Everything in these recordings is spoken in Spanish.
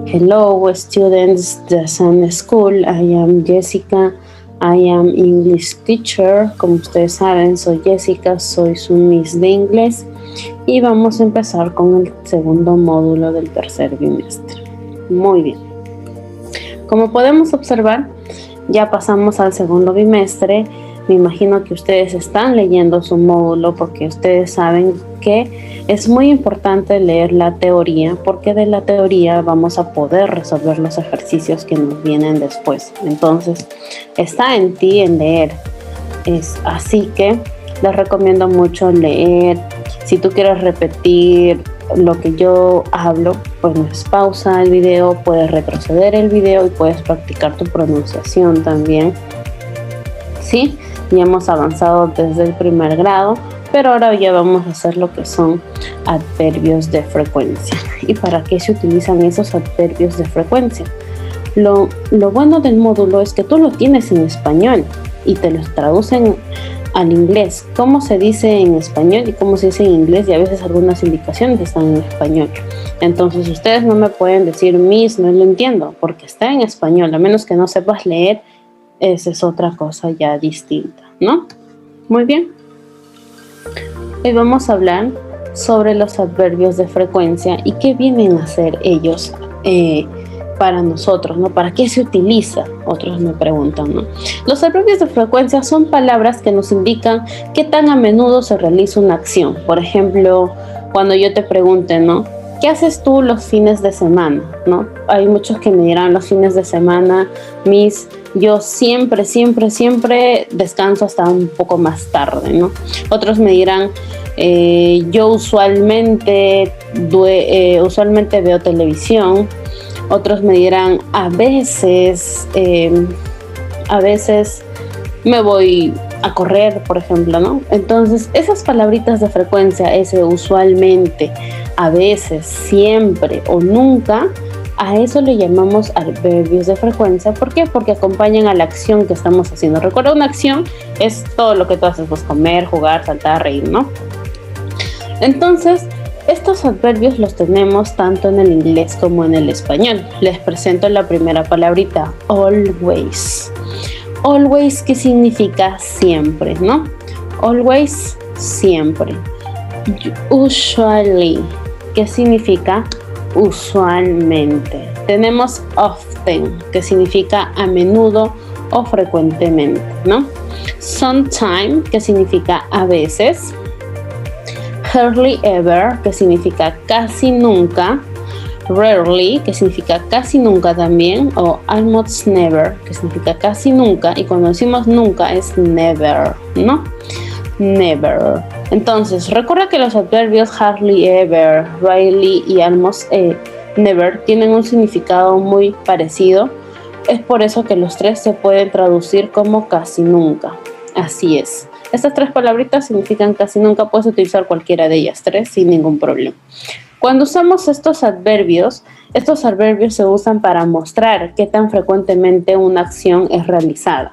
Hello, students de Sun School. I am Jessica. I am English teacher. Como ustedes saben, soy Jessica, soy su Miss de inglés. Y vamos a empezar con el segundo módulo del tercer bimestre. Muy bien. Como podemos observar, ya pasamos al segundo bimestre. Me imagino que ustedes están leyendo su módulo porque ustedes saben que es muy importante leer la teoría, porque de la teoría vamos a poder resolver los ejercicios que nos vienen después. Entonces, está en ti en leer. Así que les recomiendo mucho leer. Si tú quieres repetir lo que yo hablo, pues pausa el video, puedes retroceder el video y puedes practicar tu pronunciación también. ¿Sí? Ya hemos avanzado desde el primer grado, pero ahora ya vamos a hacer lo que son adverbios de frecuencia. ¿Y para qué se utilizan esos adverbios de frecuencia? Lo bueno del módulo es que tú lo tienes en español y te los traducen al inglés. ¿Cómo se dice en español y cómo se dice en inglés? Y a veces algunas indicaciones están en español. Entonces ustedes no me pueden decir, Miss, no lo entiendo, porque está en español. A menos que no sepas leer, esa es otra cosa ya distinta, ¿no? Muy bien. Hoy vamos a hablar sobre los adverbios de frecuencia y qué vienen a hacer ellos para nosotros, ¿no? ¿Para qué se utiliza? Otros me preguntan, ¿no? Los adverbios de frecuencia son palabras que nos indican qué tan a menudo se realiza una acción. Por ejemplo, cuando yo te pregunte, ¿no? ¿Qué haces tú los fines de semana? ¿No? Hay muchos que me dirán los fines de semana, Miss, yo siempre descanso hasta un poco más tarde, ¿no? Otros me dirán, yo usualmente veo televisión. Otros me dirán, a veces me voy a correr, por ejemplo, ¿no? Entonces, esas palabritas de frecuencia, ese usualmente, a veces, siempre o nunca, a eso le llamamos adverbios de frecuencia. ¿Por qué? Porque acompañan a la acción que estamos haciendo. Recuerda, una acción es todo lo que tú haces, pues comer, jugar, saltar, reír, ¿no? Entonces, estos adverbios los tenemos tanto en el inglés como en el español. Les presento la primera palabrita, always. Always, ¿qué significa siempre, no? Always, siempre. Usually, ¿qué significa usualmente? Tenemos often, que significa a menudo o frecuentemente, ¿no? Sometime, que significa a veces. Hardly ever, que significa casi nunca. Rarely, que significa casi nunca también, o almost never, que significa casi nunca, y cuando decimos nunca es never, ¿no? Never. Entonces, recuerda que los adverbios hardly ever, rarely y almost never tienen un significado muy parecido. Es por eso que los tres se pueden traducir como casi nunca. Así es. Estas tres palabritas significan casi nunca. Puedes utilizar cualquiera de ellas tres sin ningún problema. Cuando usamos estos adverbios se usan para mostrar qué tan frecuentemente una acción es realizada.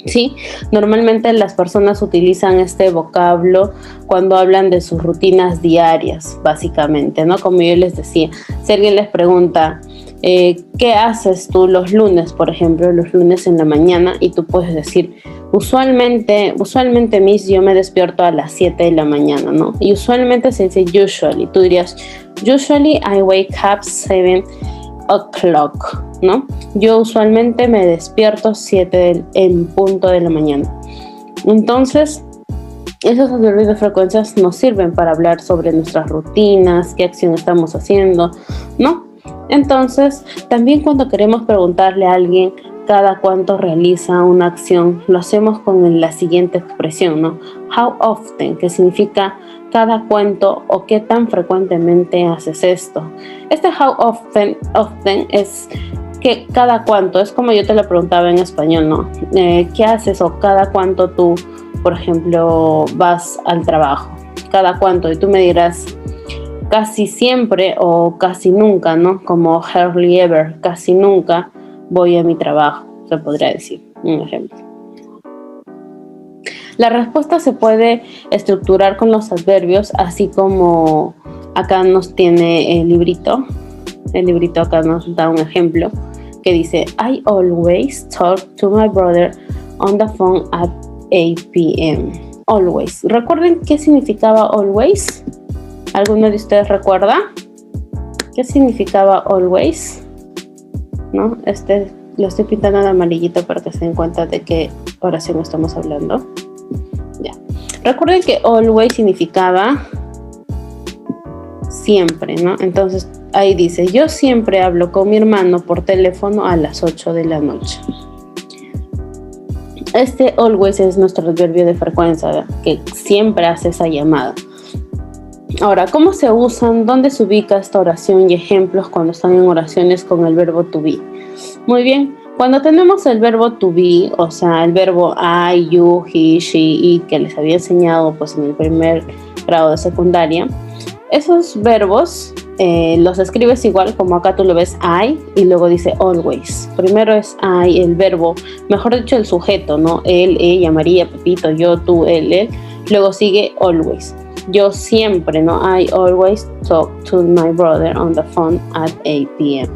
¿Sí? Normalmente las personas utilizan este vocablo cuando hablan de sus rutinas diarias, básicamente, ¿no? Como yo les decía, si alguien les pregunta, ¿qué haces tú los lunes, por ejemplo, los lunes en la mañana? Y tú puedes decir, usualmente, Miss, yo me despierto a las 7 de la mañana, ¿no? Y usualmente se dice usually. Tú dirías, usually I wake up 7 o'clock, ¿no? Yo usualmente me despierto 7 en punto de la mañana. Entonces, esos adverbios de frecuencias nos sirven para hablar sobre nuestras rutinas, qué acción estamos haciendo, ¿no? Entonces, también cuando queremos preguntarle a alguien cada cuánto realiza una acción, lo hacemos con la siguiente expresión, ¿no? How often, que significa cada cuánto o qué tan frecuentemente haces esto. Este how often es que cada cuánto, es como yo te lo preguntaba en español, ¿no? ¿Qué haces o cada cuánto tú, por ejemplo, vas al trabajo? ¿Cada cuánto? Y tú me dirás casi siempre o casi nunca, ¿no? Como hardly ever, casi nunca voy a mi trabajo, se podría decir, un ejemplo. La respuesta se puede estructurar con los adverbios, así como acá nos tiene el librito. El librito acá nos da un ejemplo que dice, I always talk to my brother on the phone at 8 p.m. Always. ¿Recuerden qué significaba always? ¿Alguno de ustedes recuerda? ¿Qué significaba always? ¿No? Lo estoy pintando en amarillito para que se den cuenta de qué oración estamos hablando. Ya. Recuerden que always significaba siempre, ¿no? Entonces ahí dice, yo siempre hablo con mi hermano por teléfono a las 8 de la noche. Este always es nuestro adverbio de frecuencia, ¿verdad? Que siempre hace esa llamada. Ahora, ¿cómo se usan? ¿Dónde se ubica esta oración y ejemplos cuando están en oraciones con el verbo to be? Muy bien, cuando tenemos el verbo to be, o sea, el verbo I, you, he, she, it, que les había enseñado pues en el primer grado de secundaria, esos verbos los escribes igual como acá tú lo ves I y luego dice always. Primero es I, el verbo, mejor dicho el sujeto, ¿no? Él, ella, María, Pepito, yo, tú, él. Luego sigue always. Yo siempre, ¿no? I always talk to my brother on the phone at 8 p.m.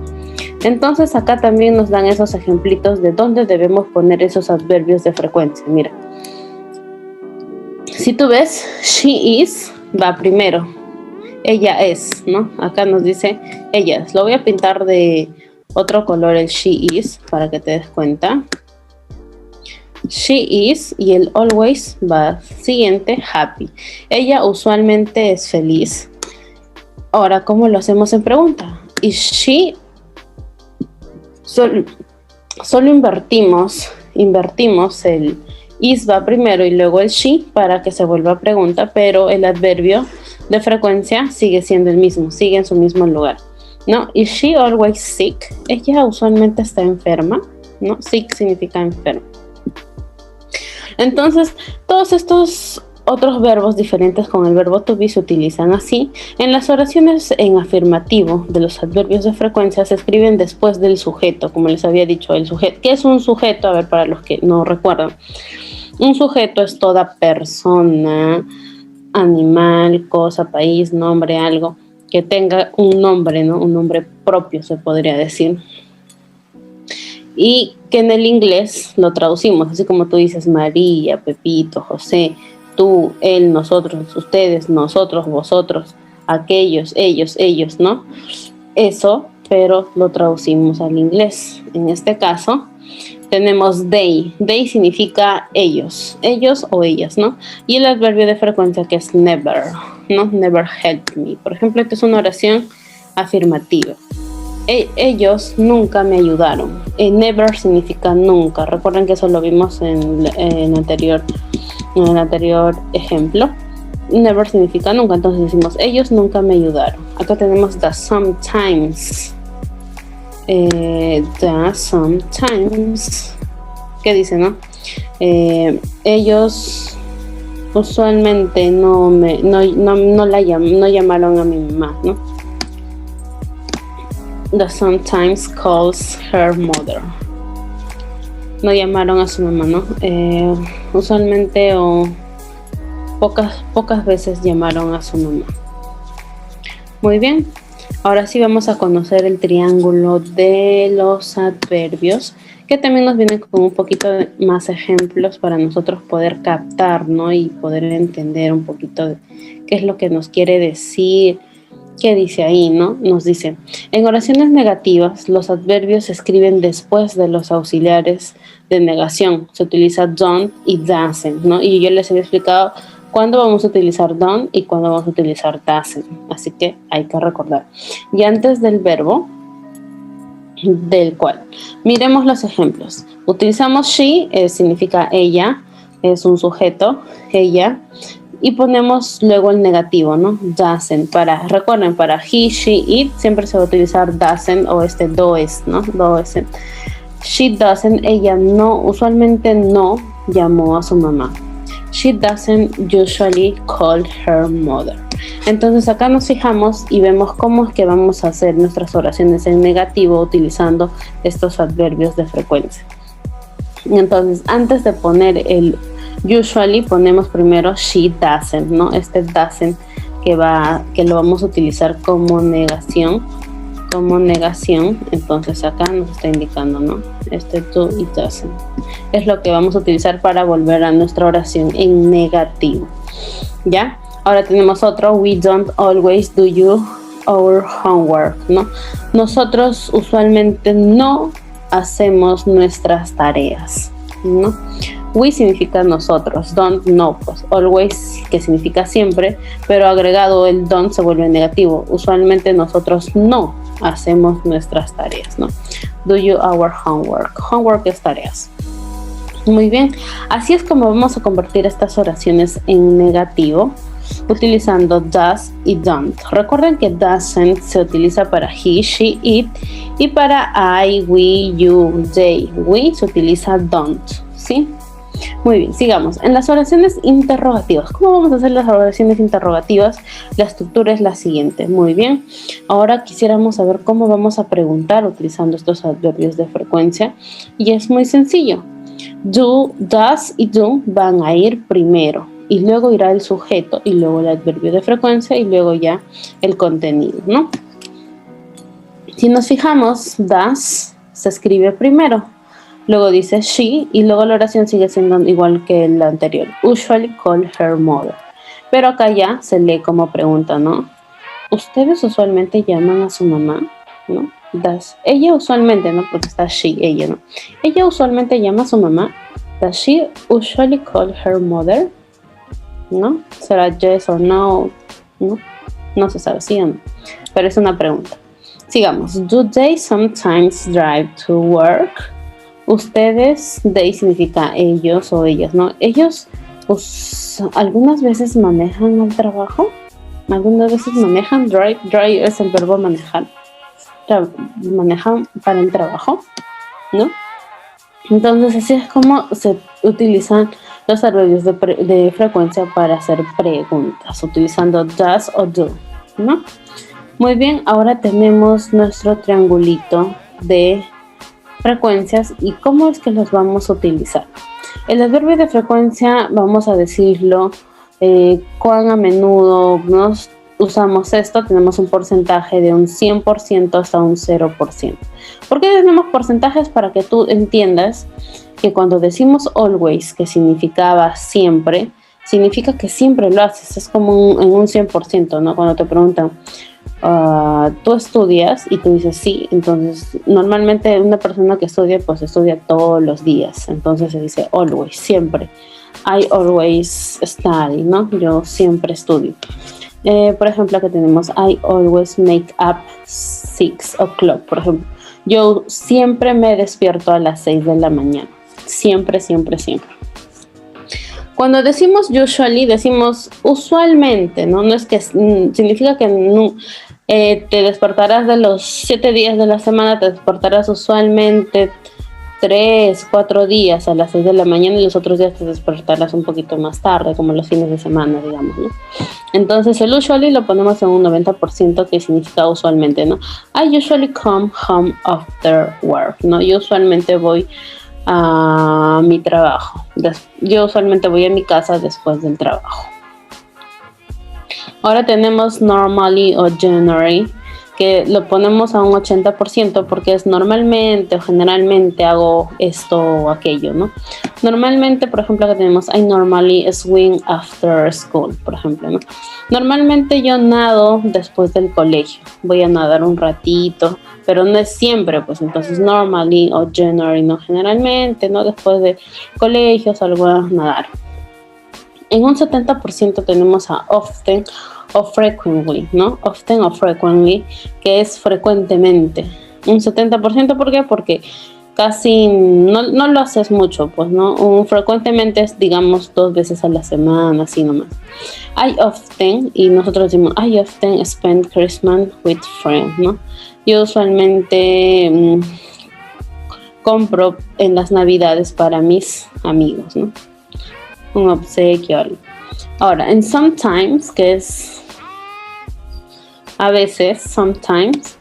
Entonces acá también nos dan esos ejemplitos de dónde debemos poner esos adverbios de frecuencia. Mira, si tú ves, she is, va primero. Ella es, ¿no? Acá nos dice ella es. Lo voy a pintar de otro color el she is para que te des cuenta. She is y el always va siguiente, happy. Ella usualmente es feliz. Ahora, ¿cómo lo hacemos en pregunta? Is she... Solo invertimos el is va primero y luego el she para que se vuelva pregunta, pero el adverbio de frecuencia sigue siendo el mismo, sigue en su mismo lugar, ¿no? Is she always sick? Ella usualmente está enferma, ¿no? Sick significa enfermo. Entonces, todos estos otros verbos diferentes con el verbo to be se utilizan así. En las oraciones en afirmativo de los adverbios de frecuencia se escriben después del sujeto, como les había dicho, el sujeto. ¿Qué es un sujeto? A ver, para los que no recuerdan. Un sujeto es toda persona, animal, cosa, país, nombre, algo que tenga un nombre, ¿no? Un nombre propio, se podría decir. Y que en el inglés lo traducimos, así como tú dices María, Pepito, José, tú, él, nosotros, ustedes, nosotros, vosotros, aquellos, ellos, ¿no? Eso, pero lo traducimos al inglés. En este caso, tenemos they. They significa ellos o ellas, ¿no? Y el adverbio de frecuencia que es never, ¿no? Never helped me. Por ejemplo, esta es una oración afirmativa. Ellos nunca me ayudaron. Never significa nunca. Recuerden que eso lo vimos en el anterior ejemplo. Never significa nunca. Entonces decimos, ellos nunca me ayudaron. Acá tenemos the sometimes. The sometimes. ¿Qué dice, no? Ellos usualmente no llamaron a mi mamá, ¿no? The sometimes calls her mother. No llamaron a su mamá, ¿no? Usualmente o pocas veces llamaron a su mamá. Muy bien. Ahora sí vamos a conocer el triángulo de los adverbios, que también nos viene con un poquito más ejemplos para nosotros poder captar, ¿no? Y poder entender un poquito de qué es lo que nos quiere decir. ¿Qué dice ahí, no? Nos dice, en oraciones negativas, los adverbios se escriben después de los auxiliares de negación. Se utiliza don't y doesn't, ¿no? Y yo les había explicado cuándo vamos a utilizar don't y cuándo vamos a utilizar doesn't. Así que hay que recordar. Y antes del verbo, del cual. Miremos los ejemplos. Utilizamos she, significa ella, es un sujeto, ella. Y ponemos luego el negativo, ¿no? Doesn't. Recuerden, para he, she, it siempre se va a utilizar doesn't o does, ¿no? Doesn't. She doesn't, ella no, usualmente no llamó a su mamá. She doesn't usually call her mother. Entonces acá nos fijamos y vemos cómo es que vamos a hacer nuestras oraciones en negativo utilizando estos adverbios de frecuencia. Entonces, antes de poner el usually, ponemos primero she doesn't, ¿no? Doesn't que lo vamos a utilizar como negación. como negación, entonces acá nos está indicando, ¿no? Do y doesn't. Es lo que vamos a utilizar para volver a nuestra oración en negativo. ¿Ya? Ahora tenemos otro. We don't always do our homework, ¿no? Nosotros usualmente no hacemos nuestras tareas, ¿no? We significa nosotros, don't no, pues always, que significa siempre, pero agregado el don't se vuelve negativo. Usualmente nosotros no hacemos nuestras tareas, ¿no? Do you our homework? Homework es tareas. Muy bien, así es como vamos a convertir estas oraciones en negativo utilizando does y don't. Recuerden que doesn't se utiliza para he, she, it, y para I, we, you, they. We se utiliza don't, ¿sí? Muy bien, sigamos. En las oraciones interrogativas, ¿cómo vamos a hacer las oraciones interrogativas? La estructura es la siguiente. Muy bien. Ahora quisiéramos saber cómo vamos a preguntar utilizando estos adverbios de frecuencia. Y es muy sencillo. Do, does y do van a ir primero. Y luego irá el sujeto, y luego el adverbio de frecuencia, y luego ya el contenido, ¿no? Si nos fijamos, does se escribe primero. Luego dice she y luego la oración sigue siendo igual que la anterior. Usually call her mother. Pero acá ya se lee como pregunta, ¿no? ¿Ustedes usualmente llaman a su mamá? ¿No? Does. Ella usualmente, ¿no? Porque está she, ella, ¿no? Ella usualmente llama a su mamá. Does she usually call her mother? ¿No? ¿Será yes or no? ¿No? No se sabe, ¿sí o no? Pero es una pregunta. Sigamos. Do they sometimes drive to work? Ustedes, they significa ellos o ellas, ¿no? Ellos algunas veces manejan al trabajo, algunas veces manejan, drive es el verbo manejar, manejan para el trabajo, ¿no? Entonces así es como se utilizan los adverbios de frecuencia para hacer preguntas, utilizando does o do, ¿no? Muy bien, ahora tenemos nuestro triangulito de frecuencias y cómo es que los vamos a utilizar. El adverbio de frecuencia, vamos a decirlo, cuán a menudo nos usamos esto. Tenemos un porcentaje de un 100% hasta un 0%. ¿Por qué tenemos porcentajes? Para que tú entiendas que cuando decimos always, que significaba siempre, significa que siempre lo haces. Es como en un 100%, ¿no? Cuando te preguntan, tú estudias y tú dices sí, entonces normalmente una persona que estudia pues estudia todos los días, entonces se dice always, siempre. I always study, ¿no? Yo siempre estudio. Por ejemplo, acá tenemos I always make up 6 o'clock, por ejemplo. Yo siempre me despierto a las 6 de la mañana. Siempre, siempre, siempre. Cuando decimos usually, decimos usualmente, ¿no? No es que significa que no, te despertarás de los 7 días de la semana, te despertarás usualmente 3, 4 días a las 6 de la mañana y los otros días te despertarás un poquito más tarde, como los fines de semana, digamos, ¿no? Entonces el usually lo ponemos en un 90% que significa usualmente, ¿no? I usually come home after work, ¿no? Yo usualmente voy a mi trabajo. Yo usualmente voy a mi casa después del trabajo. Ahora tenemos normally o generally, que lo ponemos a un 80% porque es normalmente o generalmente hago esto o aquello, ¿no? Normalmente, por ejemplo, acá tenemos I normally swim after school, por ejemplo, ¿no? Normalmente yo nado después del colegio. Voy a nadar un ratito, pero no es siempre, pues entonces normally o generally, ¿no? Generalmente, ¿no? Después de colegio salgo a nadar. En un 70% tenemos a often o frequently, ¿no? Often o frequently, que es frecuentemente. Un 70%, ¿por qué? Porque casi no lo haces mucho, pues, ¿no? Un frecuentemente es, digamos, 2 veces a la semana, así nomás. I often, y nosotros decimos, I often spend Christmas with friends, ¿no? Yo usualmente compro en las navidades para mis amigos, ¿no? Un obsequio, algo. Ahora, en sometimes, que es a veces, sometimes,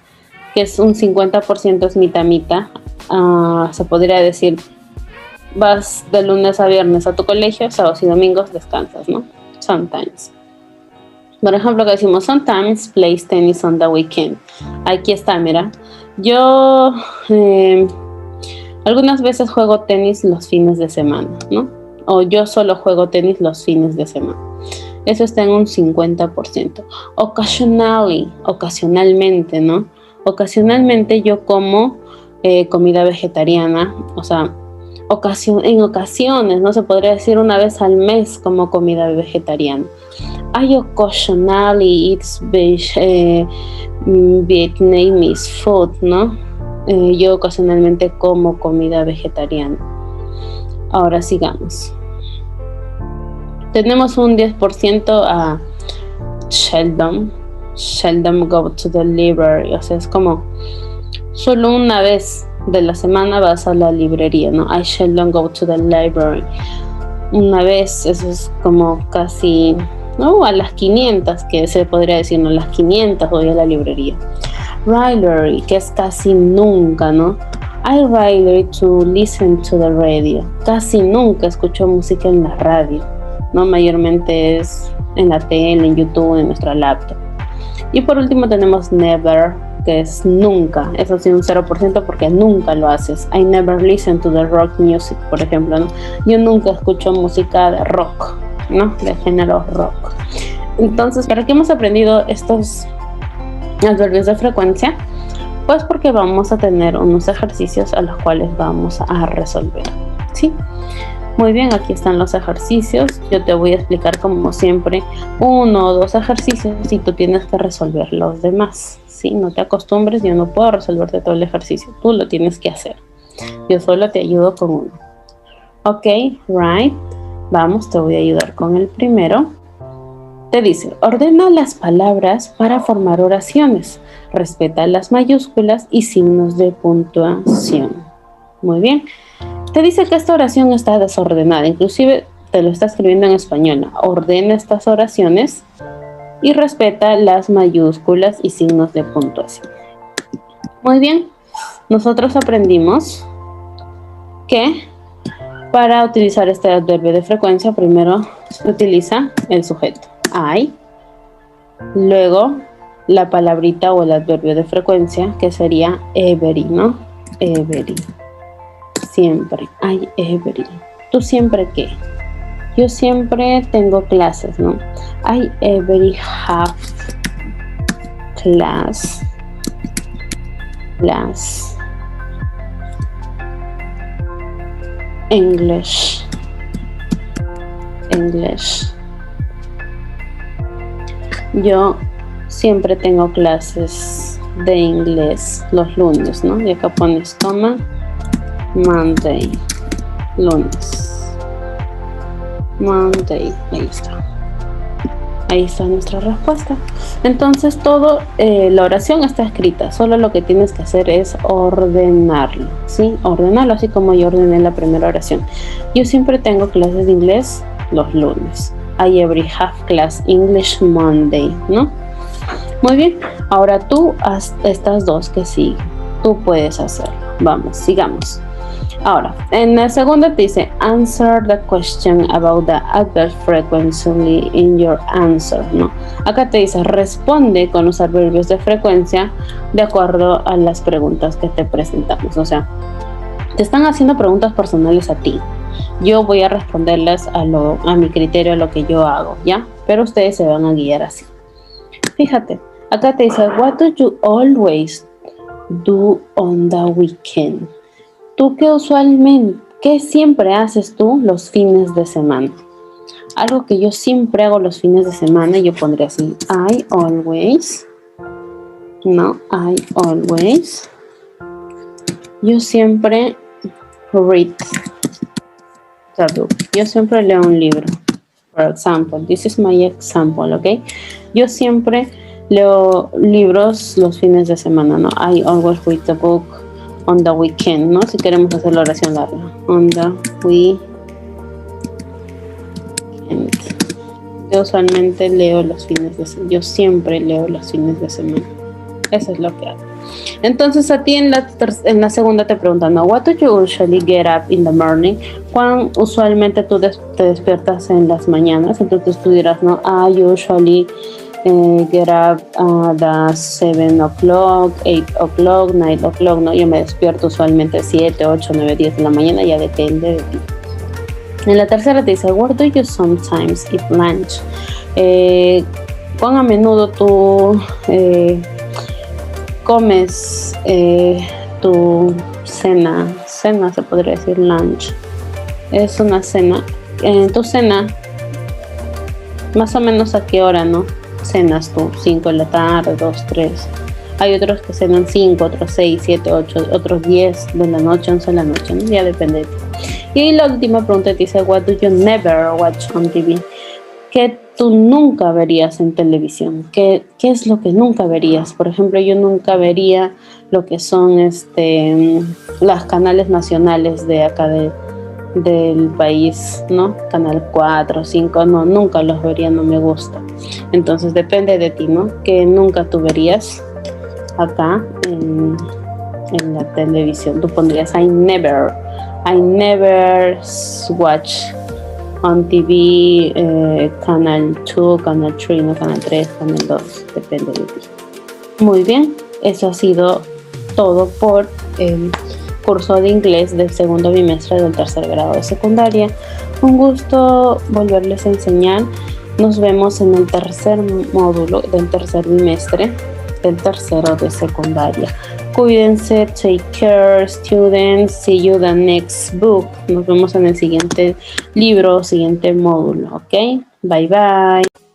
que es un 50%, es mitad. Se podría decir, vas de lunes a viernes a tu colegio, sábados y domingos descansas, ¿no? Sometimes. Por ejemplo, que decimos, sometimes plays tennis on the weekend. Aquí está, mira. Yo algunas veces juego tenis los fines de semana, ¿no? O yo solo juego tenis los fines de semana. Eso está en un 50%. Occasionally, ocasionalmente, ¿no? Ocasionalmente yo como comida vegetariana, o sea, en ocasiones, ¿no? Se podría decir una vez al mes como comida vegetariana. I occasionally eat Vietnamese food, ¿no? Yo ocasionalmente como comida vegetariana. Ahora sigamos. Tenemos un 10% a Sheldon. Sheldon go to the library. O sea, es como solo una vez de la semana vas a la librería, ¿no? I Sheldon go to the library. Una vez, eso es como casi, ¿no? A las 500, que se podría decir, ¿no? Las 500 voy a la librería. Rarely, que es casi nunca, ¿no? I rarely to listen to the radio. Casi nunca escucho música en la radio, ¿no? Mayormente es en la tele, en YouTube, en nuestra laptop. Y por último tenemos never, que es nunca. Eso sí, un 0% porque nunca lo haces. I never listen to the rock music, por ejemplo, ¿no? Yo nunca escucho música de rock, ¿no? De género rock. Entonces, ¿para qué hemos aprendido estos adverbios de frecuencia? Pues porque vamos a tener unos ejercicios a los cuales vamos a resolver, ¿sí? Muy bien, aquí están los ejercicios. Yo te voy a explicar como siempre 1 o 2 ejercicios y tú tienes que resolver los demás, ¿sí? No te acostumbres, yo no puedo resolverte todo el ejercicio, tú lo tienes que hacer. Yo solo te ayudo con uno. Ok, right. Vamos, te voy a ayudar con el primero. Te dice, ordena las palabras para formar oraciones. Respeta las mayúsculas y signos de puntuación. Muy bien. Te dice que esta oración está desordenada. Inclusive te lo está escribiendo en español. Ordena estas oraciones y respeta las mayúsculas y signos de puntuación. Muy bien. Nosotros aprendimos que para utilizar este adverbio de frecuencia, primero se utiliza el sujeto. I, luego la palabrita o el adverbio de frecuencia que sería every, ¿no? Every, siempre, I every. ¿Tú siempre qué? Yo siempre tengo clases, ¿no? I every have class. English. Yo siempre tengo clases de inglés los lunes, ¿no? Y acá pones coma, Monday, lunes. Monday, ahí está. Ahí está nuestra respuesta. Entonces la oración está escrita, solo lo que tienes que hacer es ordenarlo, ¿sí? Ordenarlo así como yo ordené la primera oración. Yo siempre tengo clases de inglés los lunes. I every have class English Monday, ¿no? Muy bien, ahora tú haz estas dos que siguen. Tú puedes hacerlo. Vamos, sigamos. Ahora, en la segunda te dice answer the question about the adverb frequency in your answer, ¿no? Acá te dice responde con los adverbios de frecuencia de acuerdo a las preguntas que te presentamos. O sea, te están haciendo preguntas personales a ti. Yo voy a responderlas a mi criterio, a lo que yo hago, ¿ya? Pero ustedes se van a guiar así. Fíjate, acá te dice what do you always do on the weekend? ¿Tú qué siempre haces tú los fines de semana? Algo que yo siempre hago los fines de semana, yo pondría así, I always, yo siempre read the book. Yo siempre leo un libro. For example, this is my example, ¿ok? Yo siempre leo libros los fines de semana, ¿no? I always read the book on the weekend, ¿no? Si queremos hacer la oración larga. On the weekend. Yo usualmente leo los fines de semana. Yo siempre leo los fines de semana. Eso es lo que hago. Entonces a ti en la segunda te preguntan, ¿no? What do you usually get up in the morning? ¿Cuán usualmente tú te despiertas en las mañanas? Entonces tú dirás, ¿no? I usually get up at 7 o'clock, 8 o'clock, 9 o'clock, ¿no? Yo me despierto usualmente 7, 8, 9, 10 de la mañana, ya depende de ti. En la tercera te dice, where do you sometimes eat lunch? ¿Cuán a menudo tú comes tu cena? Cena se podría decir lunch. Es una cena. Tu cena, más o menos a qué hora, ¿no? Cenas tú, 5 de la tarde, 2, 3. Hay otros que cenan 5, otros 6, 7, 8, otros 10 de la noche, 11 de la noche, ¿no? Ya depende de ti. Y la última pregunta te dice, what do you never watch on TV? ¿Qué tú nunca verías en televisión? ¿Qué es lo que nunca verías? Por ejemplo, yo nunca vería lo que son los canales nacionales de acá del país, ¿no? Canal 4, 5, no, nunca los vería, no me gusta. Entonces depende de ti, ¿no? Que nunca tú verías acá en la televisión. Tú pondrías I never watch on TV, canal 2, canal 3, no, canal 3, canal 2, depende de ti. Muy bien, eso ha sido todo por el curso de inglés del segundo bimestre del tercer grado de secundaria. Un gusto volverles a enseñar. Nos vemos en el tercer módulo del tercer bimestre del tercero de secundaria. Cuídense, take care, students. See you the next book. Nos vemos en el siguiente libro, siguiente módulo, ¿ok? Bye bye.